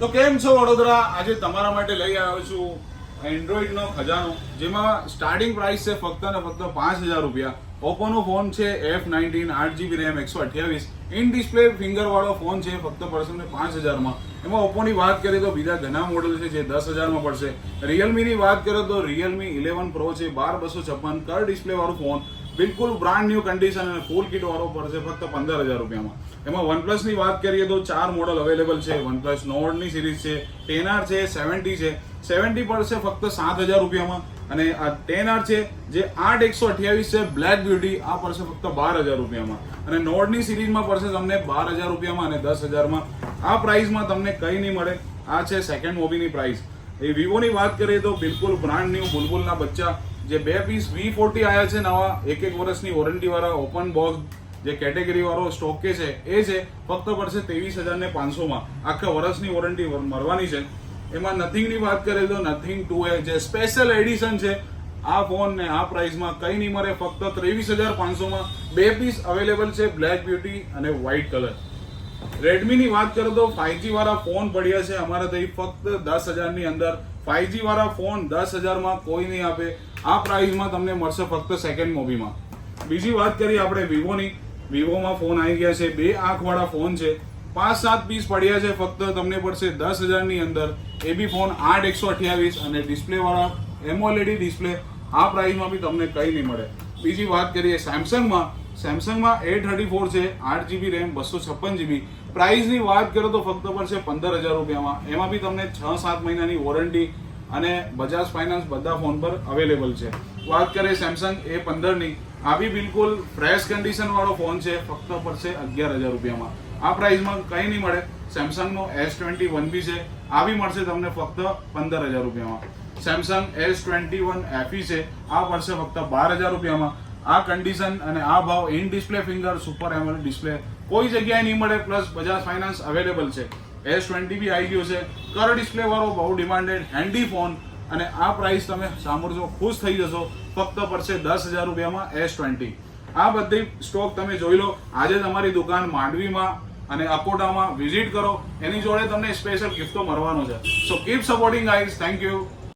તો કેમ છો વડોદરા? આજે તમારા માટે લઈ આવ્યો છું એન્ડ્રોઈડનો ખજાનો, જેમાં સ્ટાર્ટિંગ પ્રાઇસ છે ફક્ત ને ફક્ત 5,000 રૂપિયા. ઓપ્પોનો ફોન છે F19, 8GB RAM, 128 in display finger વાળો ફોન છે. ફક્ત પડશે ને 5,000 માં. એમાં ઓપ્પોની વાત કરીએ તો બીજા ઘણા મોડલ છે જે 10,000 માં પડશે. રિયલમીની વાત કરીએ તો રિયલમી 11 Pro છે 12,256 કર ડિસ્પ્લે વાળો ફોન, બિલકુલ બ્રાન્ડ ન્યુ કન્ડિશન અને ફૂલ કિટ વાળો પડશે ફક્ત 15,000 રૂપિયામાં. એમાં OnePlus ની વાત કરીએ તો 4 મોડલ અવેલેબલ છે. OnePlus Nordની સિરીઝ છે, 10R છે, 70 છે. 70 પડશે ફક્ત 7,000 રૂપિયામાં અને આ 10R છે જે 8/128 છે બ્લેક બ્યુટી, આ પડશે ફક્ત 12,000 રૂપિયામાં. અને નોર્ડની સિરીઝમાં પડશે તમને 12,000 રૂપિયામાં અને 10,000માં. આ પ્રાઇસમાં તમને કંઈ નહીં મળે. આ છે સેકન્ડ મોબીની પ્રાઇસ. એ વિવોની વાત કરીએ તો બિલકુલ બ્રાન્ડ ન્યુ બુલબુલના બચ્ચા જે 2 પીસ V40 આવ્યા છે નવા, 1 વર્ષની વોરંટી વાળા ઓપન બોક્સ જે કેટેગરી વાળો સ્ટોક છે એ છે. ફક્ત પડશે 23,500માં. આખા વર્ષની વોરંટી મળવાની છે. એમાં નથિંગની વાત કરીએ તો નથિંગ 2A જે સ્પેશિયલ એડિશન છે, આ ફોન ને આ પ્રાઇસમાં કંઈ નહીં મળે. ફક્ત 23,500માં 2 પીસ અવેલેબલ છે, બ્લેક બ્યુટી અને વ્હાઇટ કલર. રેડમીની વાત કરો તો 5G વાળા ફોન પડ્યા છે અમારા ત્યાં ફક્ત 10,000ની અંદર. 5G વાળા ફોન 10,000માં કોઈ નહીં આપે. આ પ્રાઇસમાં તમને મળશે ફક્ત સેકન્ડ મોબીમાં. બીજી વાત કરીએ આપણે વિવોની. વિવોમાં ફોન આવી ગયા છે, 2 આંખ વાળા ફોન છે, 5-7 પીસ પડ્યા છે. ફક્ત તમને પડશે 10,000ની અંદર. એ બી ફોન 8/128 અને ડિસ્પ્લે વાળા એમઓએલઈડી ડિસ્પ્લે. આ પ્રાઇસમાં બી તમને કંઈ નહીં મળે. બીજી વાત કરીએ સેમસંગમાં. સેમસંગમાં A34 છે, 8GB RAM, 256GB. પ્રાઇસની વાત કરો તો ફક્ત પડશે 15,000 રૂપિયામાં. એમાં બી તમને 6-7 મહિનાની વોરંટી અને બજાજ ફાઇનાન્સ બધા ફોન પર અવેલેબલ છે. વાત કરીએ સેમસંગ A15ની, આ બી બિલકુલ ફ્રેશ કન્ડિશન વાળો ફોન છે. ફક્ત પડશે 11,000 રૂપિયામાં. આ પ્રાઇસમાં કંઈ નહીં મળે. સેમસંગનો S21 બી છે, આ બી મળશે તમને ફક્ત 15,000 રૂપિયામાં. સેમસંગ S21 FE છે, આ પડશે ફક્ત 12,000 રૂપિયામાં. આ કન્ડિશન અને આ ભાવ in display finger super AMOLED display કોઈ જગ્યાએ નહીં મળે. પ્લસ બજાજ ફાઇનાન્સ અવેલેબલ છે. S20 બી આવી ગયો છે, કર ડિસ્પ્લે વાળો બહુ ડિમાન્ડેડ હેન્ડી ફોન અને આ પ્રાઇસ તમે સાંભળજો ખુશ થઈ જશો. ફક્ત પડશે 10,000 રૂપિયામાં S20. આ બધી સ્ટોક તમે જોઈ લો. આજે તમારી દુકાન માંડવીમાં અને અકોટામાં વિઝિટ કરો, એની જોડે તમને સ્પેશિયલ ગિફ્ટો મળવાનો છે. સો keep supporting guys. Thank you.